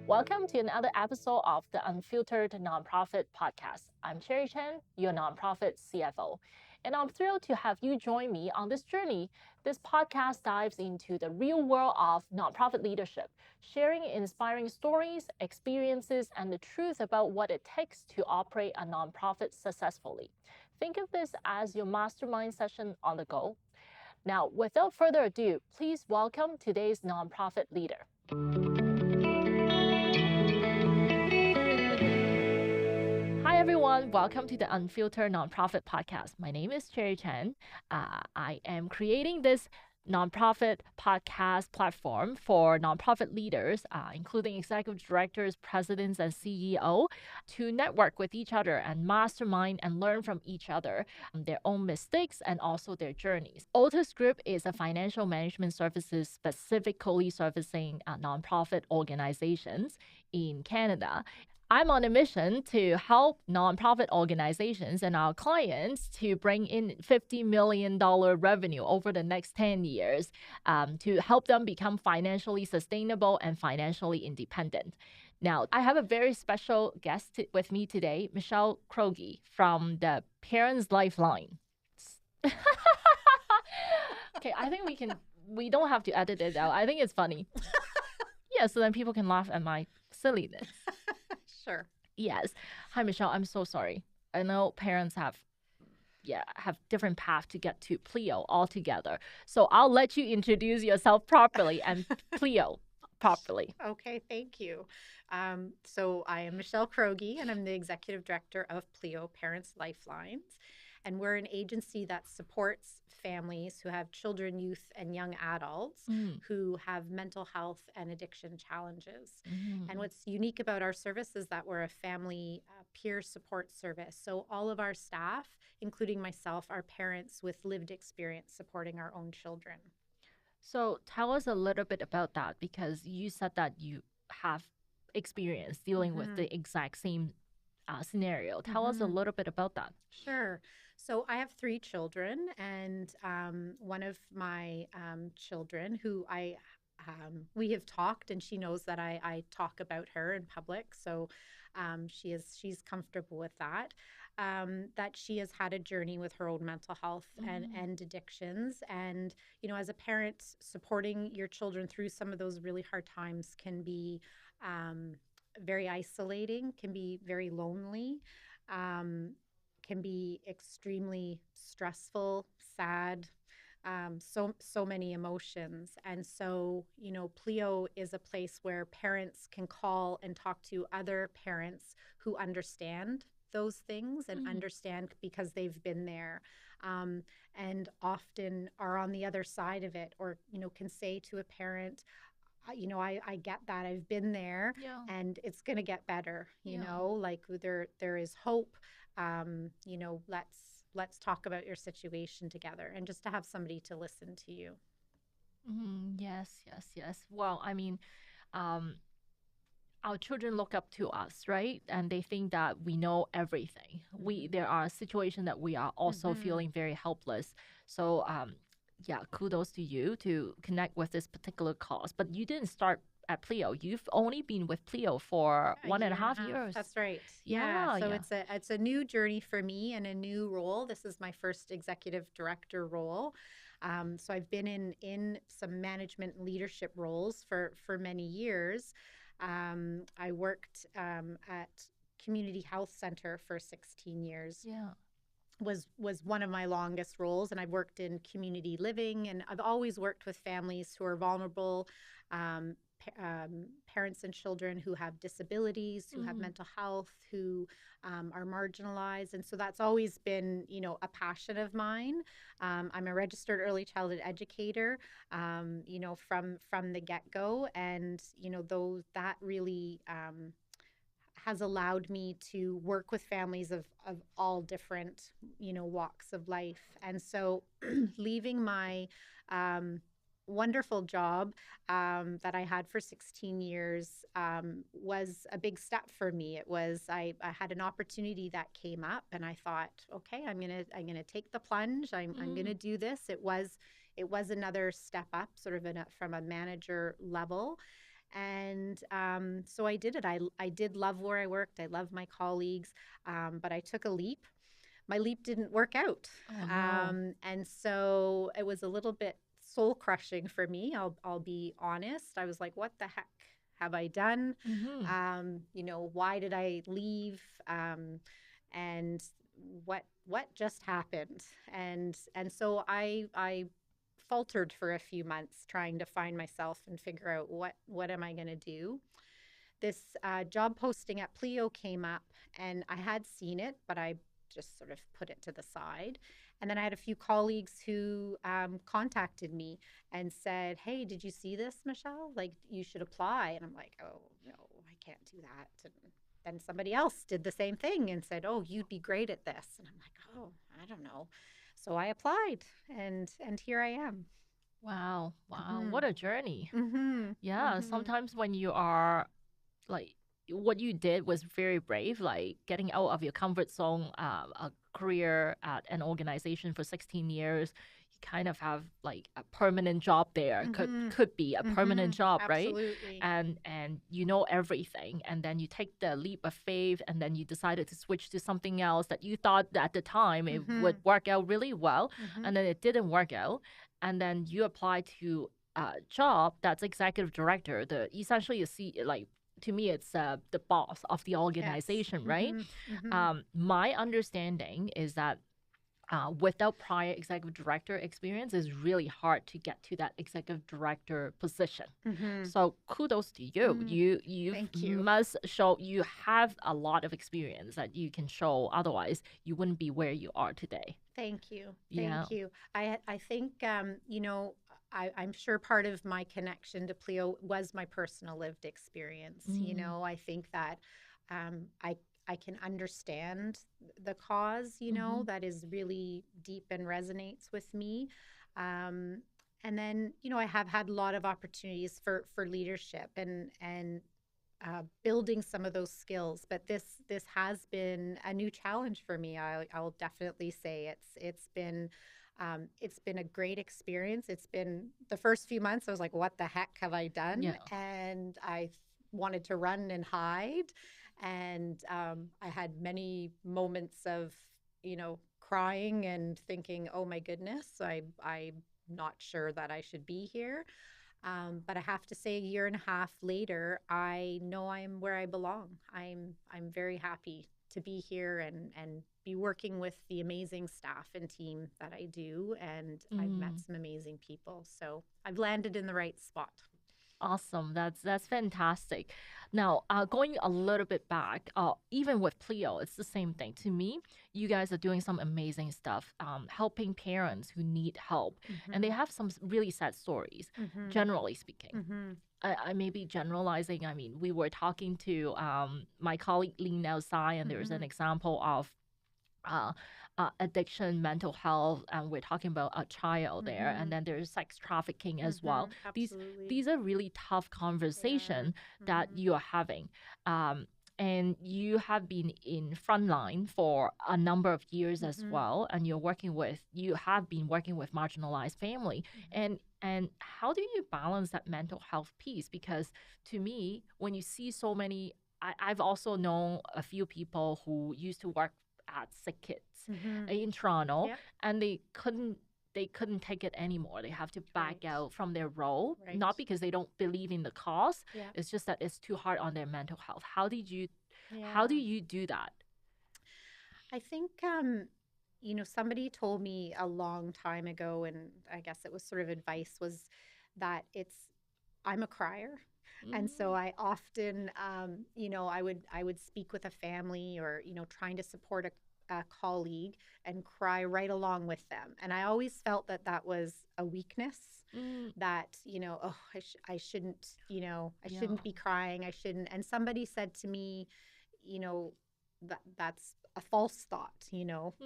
Welcome to another episode of the Unfiltered Nonprofit Podcast. I'm Cherry Chen, your nonprofit CFO, and I'm thrilled to have you join me on this journey. This podcast dives into the real world of nonprofit leadership, sharing inspiring stories, experiences, and the truth about what it takes to operate a nonprofit successfully. Think of this as your mastermind session on the go. Now, without further ado, please welcome today's nonprofit leader. Hi, everyone. Welcome to the Unfiltered Nonprofit Podcast. My name is Cherry Chen. I am creating this nonprofit podcast platform for nonprofit leaders, including executive directors, presidents, and CEO, to network with each other and mastermind and learn from each other, their own mistakes and also their journeys. Otis Group is a financial management services specifically servicing nonprofit organizations in Canada. I'm on a mission to help nonprofit organizations and our clients to bring in $50 million revenue over the next 10 years to help them become financially sustainable and financially independent. Now, I have a very special guest with me today, Michelle Crogie from the Parents Lifeline. Okay, I think we don't have to edit it out. I think it's funny. Yeah, so then people can laugh at my silliness. Sure. Yes. Hi, Michelle. I'm so sorry. I know parents have different paths to get to PLEO altogether. So I'll let you introduce yourself properly and PLEO properly. Okay, thank you. So I am Michelle Crogie, and I'm the Executive Director of PLEO, Parents Lifelines. And we're an agency that supports families who have children, youth, and young adults who have mental health and addiction challenges. And what's unique about our service is that we're a family peer support service. So all of our staff, including myself, are parents with lived experience supporting our own children. So tell us a little bit about that, because you said that you have experience dealing with the exact same scenario. Tell us a little bit about that. Sure. So I have 3 children, and one of my children who we have talked, and she knows that I talk about her in public. So she's comfortable with that. That she has had a journey with her own mental health and addictions. And, you know, as a parent, supporting your children through some of those really hard times can be very isolating, can be very lonely, can be extremely stressful, sad, so many emotions. And so, you know, PLEO is a place where parents can call and talk to other parents who understand those things and understand because they've been there, and often are on the other side of it, or, you know, can say to a parent, you know, I get that, I've been there, and it's going to get better, you know, like there is hope, you know, let's talk about your situation together, and just to have somebody to listen to you. Yes. Well, I mean, our children look up to us, right? And they think that we know everything. There are situations that we are also feeling very helpless. So, kudos to you to connect with this particular cause. But you didn't start at PLEO. You've only been with PLEO for 1.5 years. That's right. Yeah. So it's a new journey for me and a new role. This is my first executive director role. So I've been in some management leadership roles for many years. I worked at Community Health Center for 16 years. Yeah. Was one of my longest roles, and I've worked in community living, and I've always worked with families who are vulnerable, parents and children who have disabilities, who have mental health, who are marginalized. And so that's always been, you know, a passion of mine. I'm a registered early childhood educator, you know, from the get-go. And, you know, that really has allowed me to work with families of all different, you know, walks of life. And so leaving my wonderful job that I had for 16 years was a big step for me. It was I had an opportunity that came up, and I thought, okay, I'm gonna take the plunge. I'm gonna do this. It was it was another step up, sort of from a manager level. And so I did it. I did love where I worked. I love my colleagues, but I took a leap. My leap didn't work out. Oh no. And so it was a little bit soul crushing for me. I'll be honest. I was like, what the heck have I done? Mm-hmm. Why did I leave? And what just happened? And so I faltered for a few months trying to find myself and figure out what am I going to do. This job posting at PLEO came up, and I had seen it, but I just sort of put it to the side. And then I had a few colleagues who contacted me and said, hey, did you see this, Michelle? Like, you should apply. And I'm like, oh, no, I can't do that. And then somebody else did the same thing and said, oh, you'd be great at this. And I'm like, oh, I don't know. So I applied, and here I am. Wow. Wow. Mm-hmm. What a journey. Mm-hmm. Yeah. Mm-hmm. Sometimes when you are like, what you did was very brave, like getting out of your comfort zone, a career at an organization for 16 years. You kind of have like a permanent job there. Mm-hmm. Could be a permanent job, right? Absolutely. And you know everything, and then you take the leap of faith, and then you decided to switch to something else that you thought at the time it Mm-hmm. would work out really well, Mm-hmm. and then it didn't work out, and then you apply to a job that's executive director, the essentially like, to me it's the boss of the organization, Yes. right? Mm-hmm. Mm-hmm. My understanding is that without prior executive director experience, it's really hard to get to that executive director position. Mm-hmm. So kudos to you. Mm. You Thank you. must show you have a lot of experience that you can show. Otherwise, you wouldn't be where you are today. Thank you. Yeah. Thank you. I think, I'm sure part of my connection to PLEO was my personal lived experience. Mm. I think that I can understand the cause, Mm-hmm. that is really deep and resonates with me. And then, I have had a lot of opportunities for leadership and building some of those skills. But this has been a new challenge for me. I'll definitely say it's been a great experience. It's been the first few months. I was like, what the heck have I done? Yeah. And I wanted to run and hide. And I had many moments of, crying and thinking, oh my goodness, I'm not sure that I should be here. But I have to say, a year and a half later, I know I'm where I belong. I'm very happy to be here and be working with the amazing staff and team that I do. And I've met some amazing people. So I've landed in the right spot. Awesome. That's fantastic. Now, going a little bit back, even with PLEO, it's the same thing. To me, you guys are doing some amazing stuff, helping parents who need help, and they have some really sad stories. Mm-hmm. Generally speaking, Mm-hmm. I may be generalizing. I mean, we were talking to my colleague leaned outside, and there's an example of uh, addiction, mental health, and we're talking about a child there, and then there's sex trafficking as well. Absolutely. These are really tough conversation that you are having. And you have been in frontline for a number of years as well, and you have been working with marginalized family. And how do you balance that mental health piece? Because to me, when you see so many, I've also known a few people who used to work at Sick Kids in Toronto, Yep. and they couldn't take it anymore. They have to back Right. out from their role, Right. not because they don't believe in the cause. Yeah. It's just that it's too hard on their mental health. How do you do that? I think, somebody told me a long time ago, and I guess it was sort of advice, was that I'm a crier. And so I often, I would speak with a family or, trying to support a colleague and cry right along with them. And I always felt that was a weakness. That, oh, I shouldn't, I shouldn't be crying. I shouldn't. And somebody said to me, that's a false thought,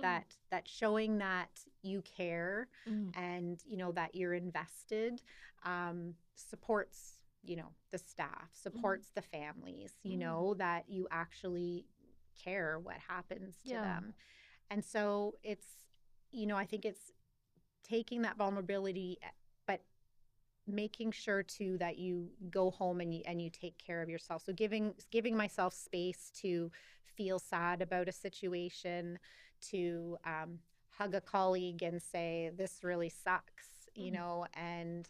that showing that you care and, that you're invested supports, the staff, supports the families, that you actually care what happens to them. And so it's, I think it's taking that vulnerability, but making sure too that you go home and you take care of yourself. So giving myself space to feel sad about a situation, to hug a colleague and say, this really sucks, you know, and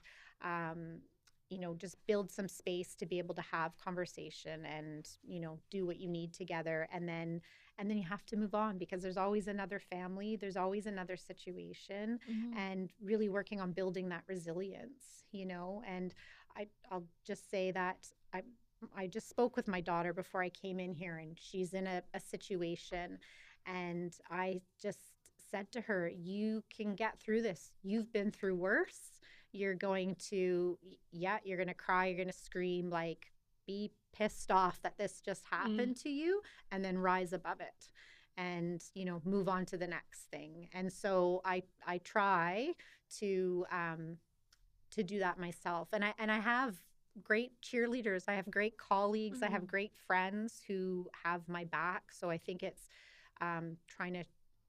just build some space to be able to have conversation and, do what you need together. And then you have to move on, because there's always another family, there's always another situation, and really working on building that resilience, and I'll just say that I just spoke with my daughter before I came in here, and she's in a situation, and I just said to her, you can get through this. You've been through worse. You're going to cry, you're going to scream, like, be pissed off that this just happened to you, and then rise above it and, move on to the next thing. And so I try to do that myself. And I have great cheerleaders. I have great colleagues. I have great friends who have my back. So I think it's trying to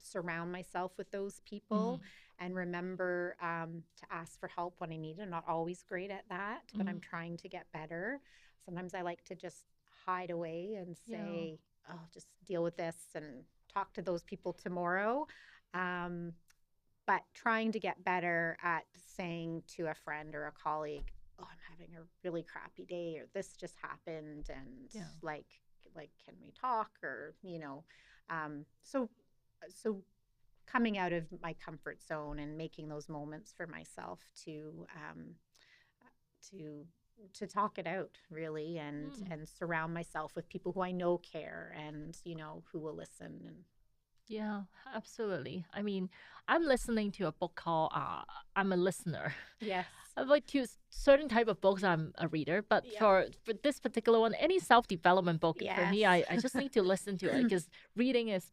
surround myself with those people and remember to ask for help when I need it. I'm not always great at that, but I'm trying to get better. Sometimes I like to just hide away and say, oh, just deal with this and talk to those people tomorrow. But trying to get better at saying to a friend or a colleague, oh, I'm having a really crappy day, or this just happened, and like, can we talk? Or, so coming out of my comfort zone and making those moments for myself to talk it out, really, and surround myself with people who I know care and, who will listen. And yeah, absolutely. I mean, I'm listening to a book called I'm a Listener. yes. I like to certain type of books. I'm a reader, but for this particular one, any self-development book, for me, I just need to listen to it, because reading is,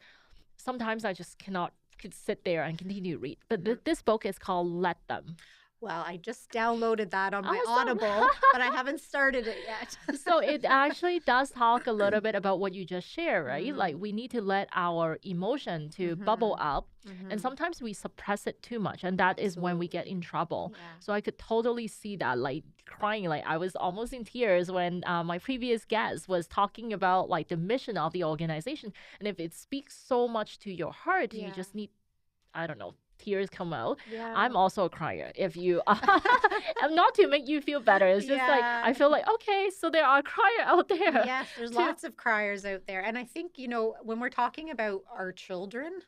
sometimes I just could sit there and continue to read. But this book is called Let Them. Well, I just downloaded that on my Audible, but I haven't started it yet. So it actually does talk a little bit about what you just shared, right? Like, we need to let our emotion to bubble up, and sometimes we suppress it too much, and that is when we get in trouble. Yeah. So I could totally see that, like, crying. Like, I was almost in tears when my previous guest was talking about, like, the mission of the organization. And if it speaks so much to your heart, you just need, I don't know, tears come out. Yeah. I'm also a crier. If you, I'm not to make you feel better. It's just like, I feel like, okay, so there are criers out there. Yes, there's lots of criers out there. And I think, when we're talking about our children,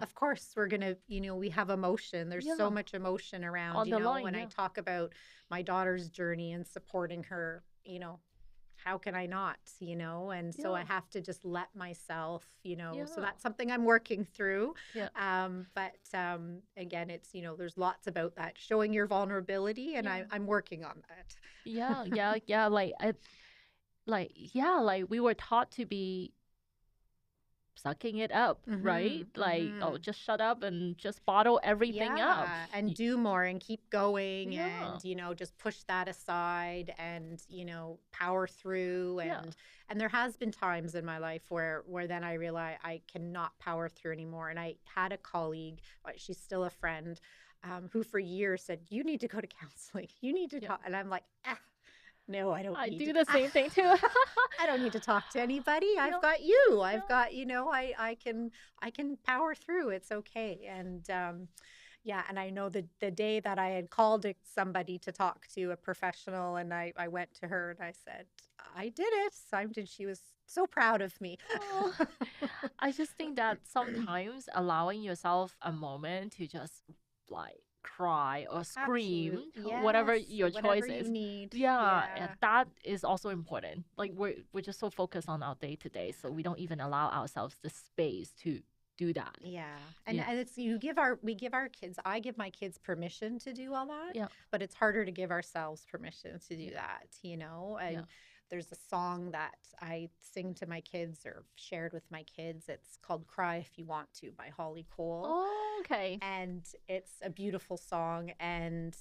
of course, we're going to, we have emotion. There's so much emotion around, on the line, when I talk about my daughter's journey and supporting her, how can I not, and so I have to just let myself, so that's something I'm working through. But again, it's, there's lots about that, showing your vulnerability, and I'm working on that. Like we were taught to be sucking it up, right? Like, oh, just shut up and just bottle everything up. And do more and keep going and, just push that aside and, power through. And there has been times in my life where then I realized I cannot power through anymore. And I had a colleague, she's still a friend, who for years said, you need to go to counseling. You need to talk. And I'm like, no, I don't need to. I do the same thing too. I don't need to talk to anybody. I've got you. I've got, I can power through. It's okay. And and I know the day that I had called somebody to talk to a professional, and I went to her and I said, I did it. And she was so proud of me. I just think that sometimes allowing yourself a moment to just, like, cry or scream, whatever your choice is. And that is also important. Like, we're just so focused on our day to day, so we don't even allow ourselves the space to do that. And it's we give our kids, I give my kids permission to do all that, but it's harder to give ourselves permission to do that, and there's a song that I sing to my kids or shared with my kids. It's called Cry If You Want To by Holly Cole. Oh, okay. And it's a beautiful song. And,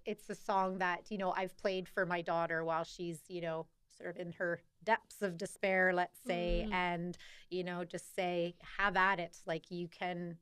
it's a song that, I've played for my daughter while she's, sort of in her depths of despair, let's say, and, just say, have at it. Like, you can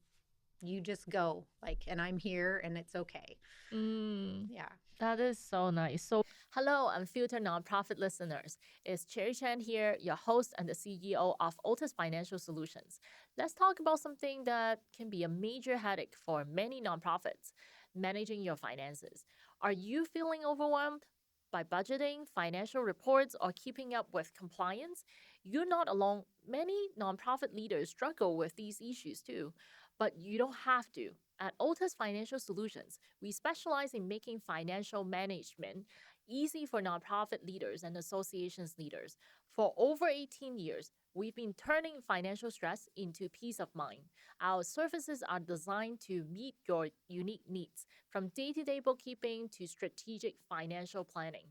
you just go, like, and I'm here and it's okay. Mm. Yeah. That is so nice. So, hello, Unfiltered Nonprofit listeners. It's Cherry Chan here, your host and the CEO of Otis Financial Solutions. Let's talk about something that can be a major headache for many nonprofits: managing your finances. Are you feeling overwhelmed by budgeting, financial reports, or keeping up with compliance? You're not alone. Many nonprofit leaders struggle with these issues too, but you don't have to. At Otis Financial Solutions, we specialize in making financial management easy for nonprofit leaders and associations leaders. For over 18 years, we've been turning financial stress into peace of mind. Our services are designed to meet your unique needs, from day to day bookkeeping to strategic financial planning.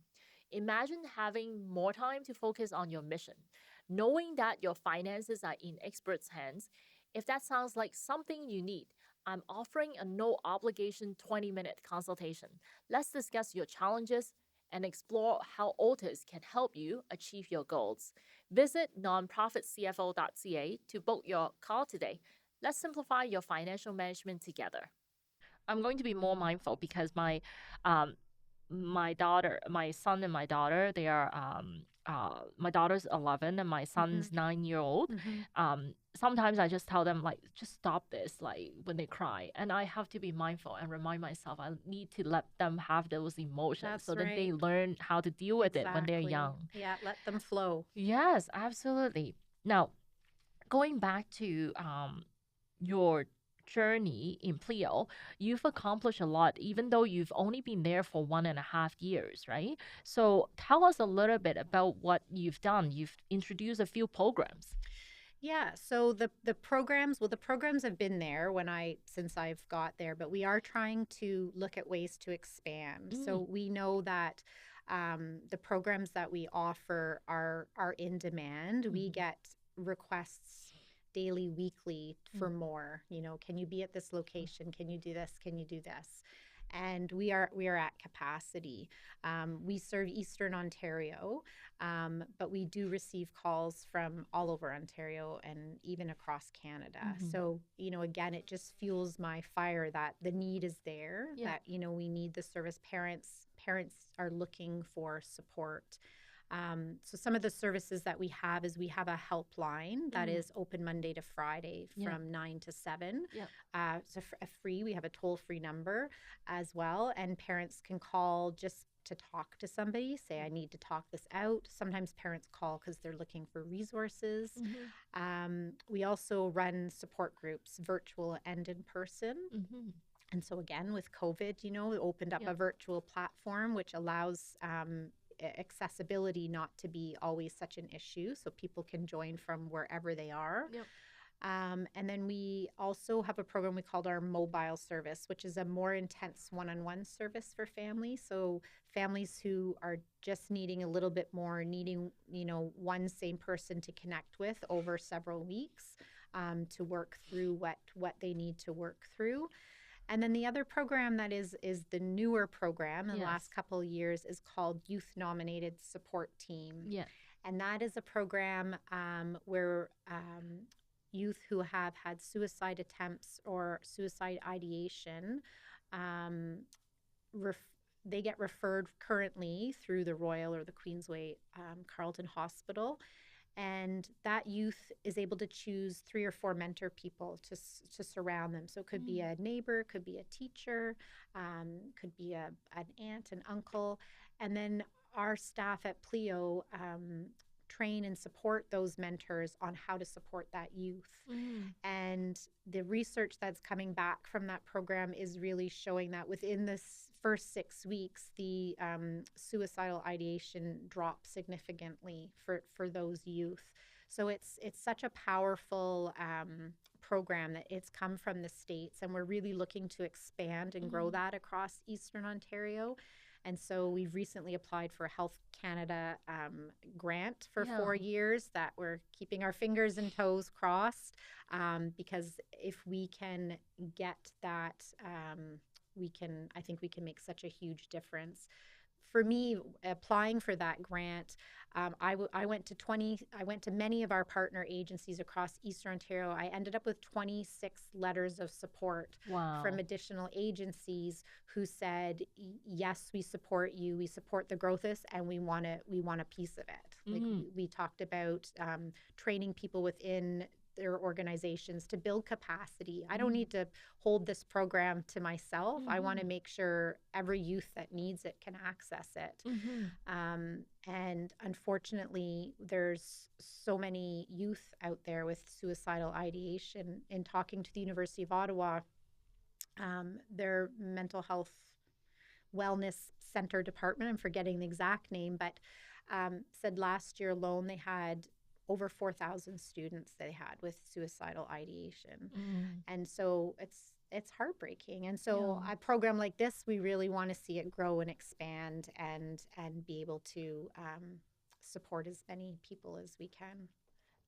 Imagine having more time to focus on your mission, knowing that your finances are in experts' hands. If that sounds like something you need, I'm offering a no obligation 20-minute consultation. Let's discuss your challenges and explore how Otis can help you achieve your goals. Visit nonprofitcfo.ca to book your call today. Let's simplify your financial management together. I'm going to be more mindful because um, my daughter, my son and my daughter, they are my daughter's 11 and my son's 9 year old. Sometimes I just tell them, like, just stop this, like when they cry, and I have to be mindful and remind myself I need to let them have those emotions. That's so that they right. learn how to deal with it when they're Exactly. young. Yeah, let them flow. Yes, absolutely. Now, going back to your journey in PLEO, you've accomplished a lot, even though you've only been there for 1.5 years, right? So tell us a little bit about what you've done. You've introduced a few programs. Yeah, so the programs, well, the programs have been there since I've got there, but we are trying to look at ways to expand. So we know that the programs that we offer are in demand. We get requests daily, weekly for more. You know, can you be at this location? Can you do this? Can you do this? And we are at capacity. We serve Eastern Ontario, but we do receive calls from all over Ontario and even across Canada. So, you know, again, it just fuels my fire that the need is there, that, you know, we need the service. Parents are looking for support. So some of the services that we have is we have a helpline that is open Monday to Friday from 9 to 7. So a free, we have a toll-free number as well, and parents can call just to talk to somebody, say, I need to talk this out. Sometimes parents call because they're looking for resources. We also run support groups, virtual and in person. And so again, with COVID, you know, we opened up a virtual platform which allows accessibility not to be always such an issue, so people can join from wherever they are. And then we also have a program we called our mobile service, which is a more intense one-on-one service for families. So families who are just needing a little bit more, needing, you know, one same person to connect with over several weeks to work through what they need to work through. And then the other program that is the newer program in the last couple of years is called Youth Nominated Support Team. And that is a program where youth who have had suicide attempts or suicide ideation, they get referred currently through the Royal or the Queensway Carleton Hospital. And that youth is able to choose 3 or 4 mentor people to surround them. So it could be a neighbor, could be a teacher, could be an aunt, an uncle. And then our staff at PLEO train and support those mentors on how to support that youth. And the research that's coming back from that program is really showing that within this first 6 weeks, the suicidal ideation drops significantly for those youth. So it's such a powerful program that it's come from the States, and we're really looking to expand and grow that across Eastern Ontario. And so we've recently applied for a Health Canada grant for 4 years that we're keeping our fingers and toes crossed, because if we can get that, I think we can make such a huge difference for me, applying for that grant, I went to many of our partner agencies across Eastern Ontario. I ended up with 26 letters of support from Wow. additional agencies who said, yes, we support you, we support the growth of this, and we want a piece of it. Like Mm-hmm. we talked about training people within their organizations to build capacity. I don't need to hold this program to myself. I want to Mm-hmm. make sure every youth that needs it can access it. Mm-hmm. And unfortunately, there's so many youth out there with suicidal ideation. In talking to the University of Ottawa, their mental health wellness center department, I'm forgetting the exact name, but said last year alone they had over 4,000 students they had with suicidal ideation. Mm. And so it's heartbreaking. And so Yeah. a program like this, we really want to see it grow and expand and be able to support as many people as we can.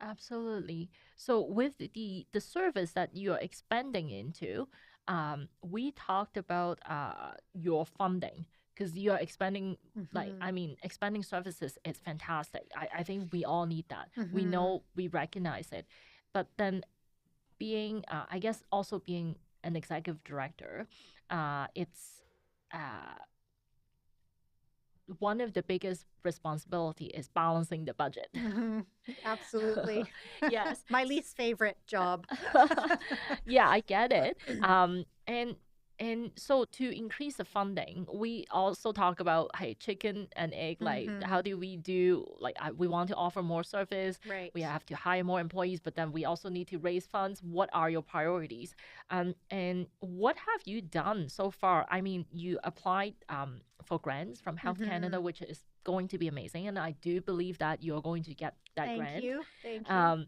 Absolutely. So with the service that you're expanding into, we talked about your funding because you're expanding. Like, Mm-hmm. I mean, expanding services is fantastic. I think we all need that. We Mm-hmm. know, we recognize it, but then being, I guess, also being an executive director, it's uh, one of the biggest responsibility is balancing the budget. Mm-hmm. Absolutely. Yes. My least favorite job. Yeah, I get it. And so to increase the funding, we also talk about, hey, chicken and egg, like Mm-hmm. how do we do, like we want to offer more service, Right. we have to hire more employees, but then we also need to raise funds. What are your priorities? And what have you done so far? I mean, you applied for grants from Health Mm-hmm. Canada, which is going to be amazing, and I do believe that you're going to get that Thank grant. you. Thank you. Um,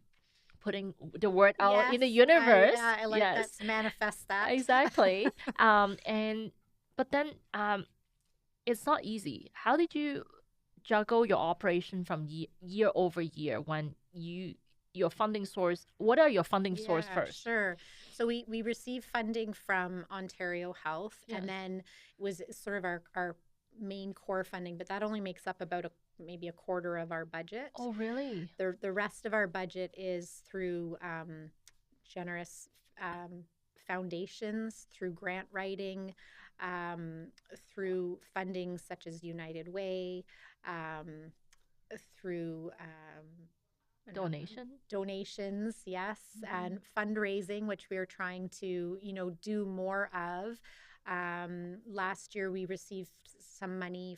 Putting the word out in Yes, the universe. I like that, Yes, to manifest that. exactly. And but then it's not easy. How did you juggle your operation from year over year when your funding source? What are your funding source Yeah, first? sure. So we receive funding from Ontario Health, Yes. and then it was sort of our main core funding, but that only makes up about maybe a quarter of our budget. Oh, really? The rest of our budget is through generous foundations, through grant writing, um, through funding such as United Way, um, through Donation? donations, yes, Mhm. and fundraising, which we are trying to, do more of. Last year, we received some money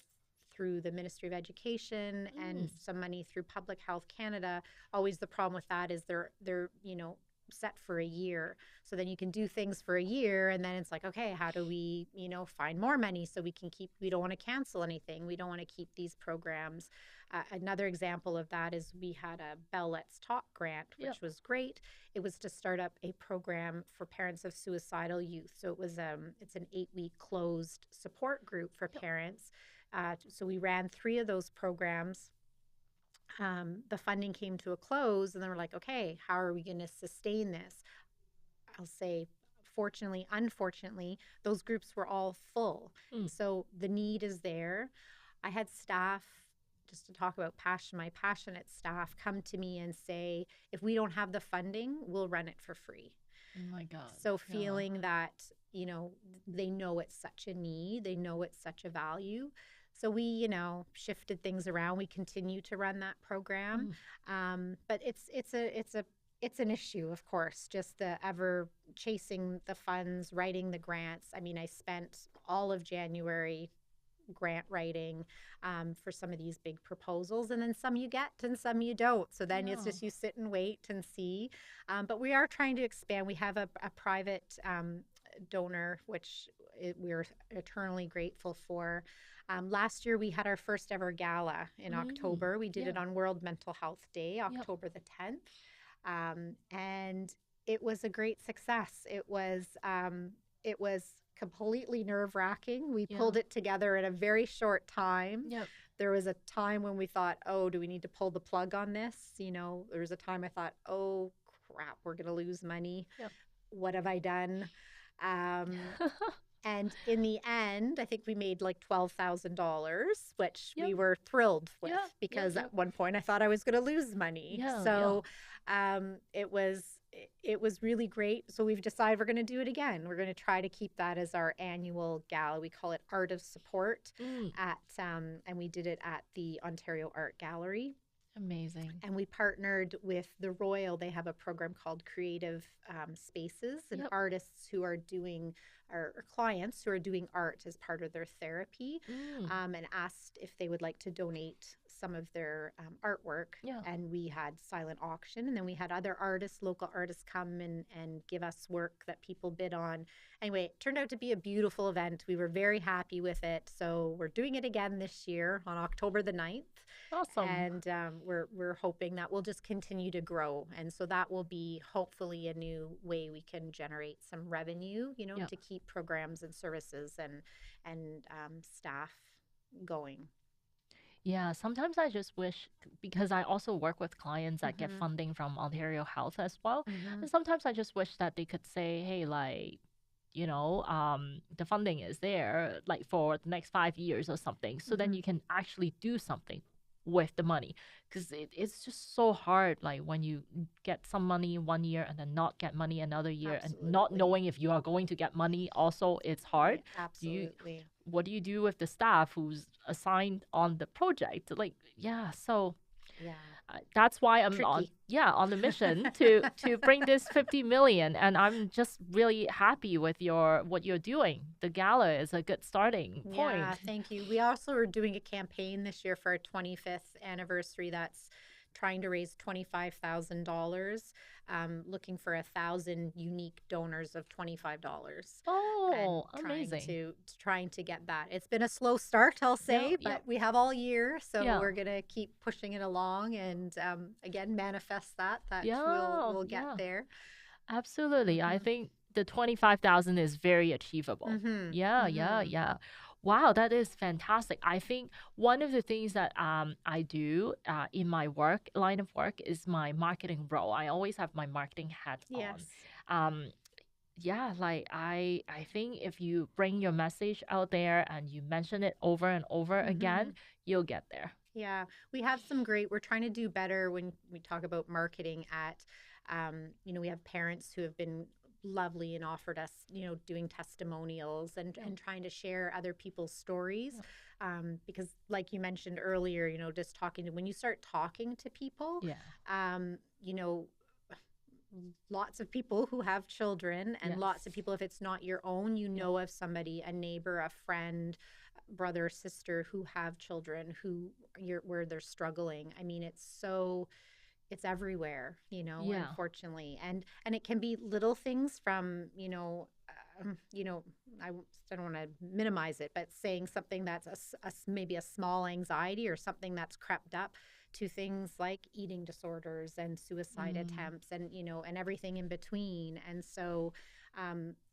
through the Ministry of Education and Mm. some money through Public Health Canada. Always the problem with that is they're set for a year. So then you can do things for a year, and then it's like, okay, how do we, find more money so we can keep? We don't want to cancel anything. We don't want to keep these programs. Another example of that is we had a Bell Let's Talk grant, Yep. which was great. It was to start up a program for parents of suicidal youth. So it's an 8-week closed support group for Yep. parents. So we ran 3 of those programs. The funding came to a close, and then we're like, okay, how are we going to sustain this? I'll say, fortunately, unfortunately, those groups were all full. Mm. So the need is there. I had staff, just to talk about passion, my passionate staff come to me and say, if we don't have the funding, we'll run it for free. Oh my God. So Yeah. feeling that, they know it's such a need, they know it's such a value. So we, shifted things around. We continue to run that program, but it's an issue, of course, just the ever chasing the funds, writing the grants. I mean, I spent all of January grant writing for some of these big proposals, and then some you get and some you don't. So then it's Yeah. just you sit and wait and see. But we are trying to expand. We have a private donor, which we're eternally grateful for. Last year, we had our first ever gala in October. We did it Yeah. on World Mental Health Day, Yep. October the 10th. And it was a great success. It was completely nerve-wracking. We pulled it together in a very short time. Yep. There was a time when we thought, oh, do we need to pull the plug on this? There was a time I thought, oh, crap, we're going to lose money. Yep. What have I done? And in the end, I think we made like $12,000, which Yep. we were thrilled with Yeah. Yep. because Yep. at one point I thought I was going to lose money. Yeah. Yeah. So it was really great. So we've decided we're going to do it again. We're going to try to keep that as our annual gala. We call it Art of Support and we did it at the Ontario Art Gallery. Amazing. And we partnered with the Royal. They have a program called Creative Spaces, and Yep. artists who are doing, or clients who are doing art as part of their therapy, and asked if they would like to donate some of their artwork. Yeah. And we had silent auction, and then we had other artists, local artists, come and give us work that people bid on. Anyway, it turned out to be a beautiful event. We were very happy with it. So we're doing it again this year on October the 9th. Awesome. And we're hoping that we'll just continue to grow. And so that will be hopefully a new way we can generate some revenue, you know, Yeah. to keep programs and services and staff going. Yeah, sometimes I just wish, because I also work with clients that get funding from Ontario Health as well. And sometimes I just wish that they could say, hey, like, you know, the funding is there, like for the next 5 years or something. So then you can actually do something with the money. Because it's just so hard, like when you get some money 1 year and then not get money another year, and not Absolutely. knowing if you are going to get money also, it's hard. Yeah, absolutely. What do you do with the staff who's assigned on the project? Like, yeah, so Yeah. that's why I'm Tricky. on the mission to bring this 50 million, and I'm just really happy with what you're doing. The gala is a good starting point. Yeah, thank you. We also are doing a campaign this year for our 25th anniversary that's trying to raise $25,000, looking for 1,000 unique donors of $25. Oh, And amazing. trying to get that. It's been a slow start, I'll say, Yeah, but yeah. we have all year, so Yeah. we're gonna keep pushing it along and again manifest that Yeah, we'll yeah. get there. Absolutely. I think the 25,000 is very achievable. Yeah, yeah, yeah. Wow, that is fantastic. I think one of the things that I do in my work line of work is my marketing role. I always have my marketing hat Yes. on. Yeah, like I think if you bring your message out there and you mention it over and over again, you'll get there. Yeah, we have some great, we're trying to do better when we talk about marketing at, you know, we have parents who have been lovely and offered us, you know, doing testimonials and trying to share other people's stories. Because like you mentioned earlier, you know, just when you start talking to people, Yeah. you know, lots of people who have children and lots of people, if it's not your own, you know of somebody, a neighbor, a friend, brother, sister who have children where they're struggling. I mean, it's everywhere, you know, Yeah. unfortunately. And it can be little things from, you know, I don't want to minimize it, but saying something that's maybe a small anxiety or something that's crept up, to things like eating disorders and suicide attempts and, you know, and everything in between. And so,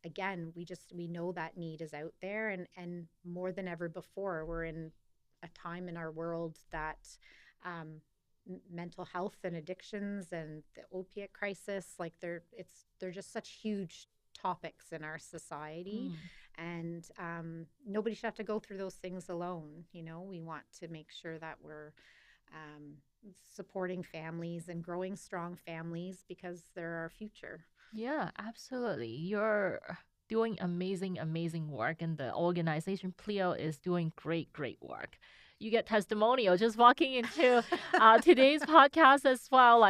again, we know that need is out there, and more than ever before, we're in a time in our world that mental health and addictions and the opiate crisis, like they're just such huge topics in our society. And nobody should have to go through those things alone. You know, we want to make sure that we're supporting families and growing strong families because they're our future. Yeah, absolutely. You're doing amazing, amazing work, and the organization PLEO is doing great, great work. You get testimonial just walking into today's podcast as well,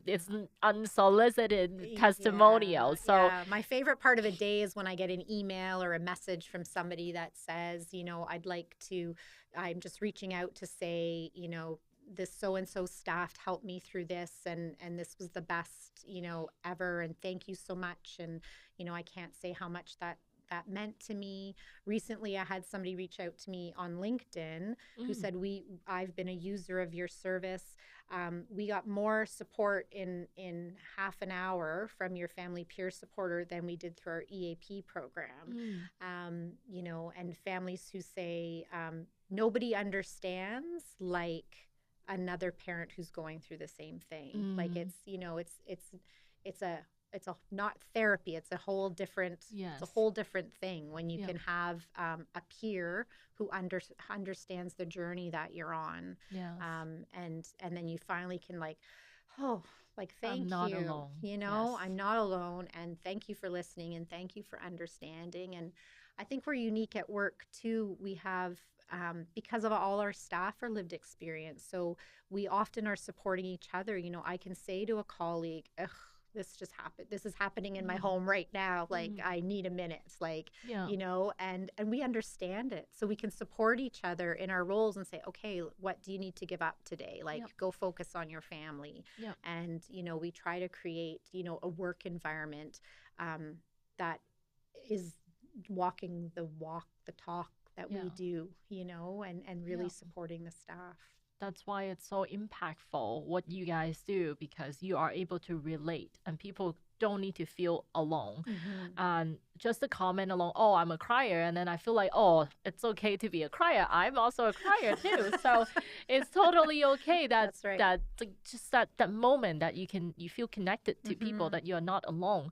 it's unsolicited testimonial. So my favorite part of a day is when I get an email or a message from somebody that says, you know, I'm just reaching out to say, you know, this so-and-so staff helped me through this, and this was the best, you know, ever, and thank you so much. And, you know, I can't say how much that meant to me. Recently, I had somebody reach out to me on LinkedIn who said, I've been a user of your service. We got more support in half an hour from your family peer supporter than we did through our EAP program. You know, and families who say, nobody understands like another parent who's going through the same thing. Like it's, you know, it's a it's a not therapy. It's a whole different Yes. it's a whole different thing when you Yeah. can have a peer who understands the journey that you're on. Yes. And then you finally can like, oh, like I'm thank not you. alone. You know, Yes. I'm not alone, and thank you for listening, and thank you for understanding. And I think we're unique at work too. We have because of all our staff are lived experience. So we often are supporting each other. You know, I can say to a colleague, ugh, this just happened. This is happening in my home right now. Like, I need a minute. Like, Yeah. you know, and we understand it. So we can support each other in our roles and say, okay, what do you need to give up today? Like, Yep. go focus on your family. Yep. And, you know, we try to create, you know, a work environment that is walking the walk, the talk that Yeah. we do, you know, and really Yeah. supporting the staff. That's why it's so impactful what you guys do, because you are able to relate and people don't need to feel alone. And just a comment along, oh, I'm a crier. And then I feel like, oh, it's okay to be a crier. I'm also a crier too. So it's totally okay that That's right. that just that moment that you feel connected to people, that you're not alone.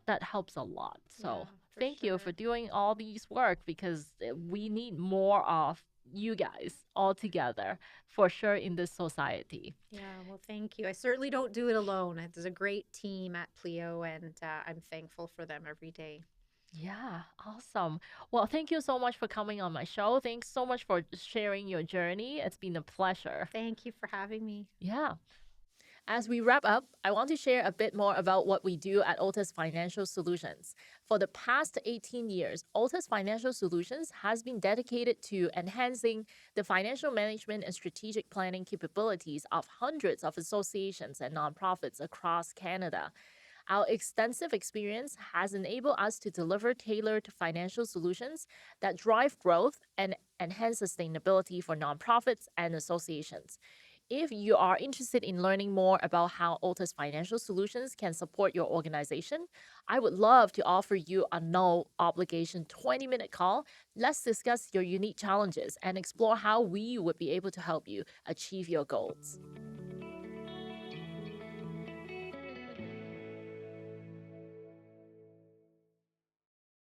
That helps a lot. So Yeah, for thank you sure. for doing all these work, because we need more of you guys all together for sure in this society. Yeah, well, thank you. I certainly don't do it alone. There's a great team at PLEO, and I'm thankful for them every day. Yeah, awesome. Well, thank you so much for coming on my show. Thanks so much for sharing your journey. It's been a pleasure. Thank you for having me. Yeah. As we wrap up, I want to share a bit more about what we do at Altus Financial Solutions. For the past 18 years, Altus Financial Solutions has been dedicated to enhancing the financial management and strategic planning capabilities of hundreds of associations and nonprofits across Canada. Our extensive experience has enabled us to deliver tailored financial solutions that drive growth and enhance sustainability for nonprofits and associations. If you are interested in learning more about how Altus Financial Solutions can support your organization, I would love to offer you a no obligation 20-minute call. Let's discuss your unique challenges and explore how we would be able to help you achieve your goals.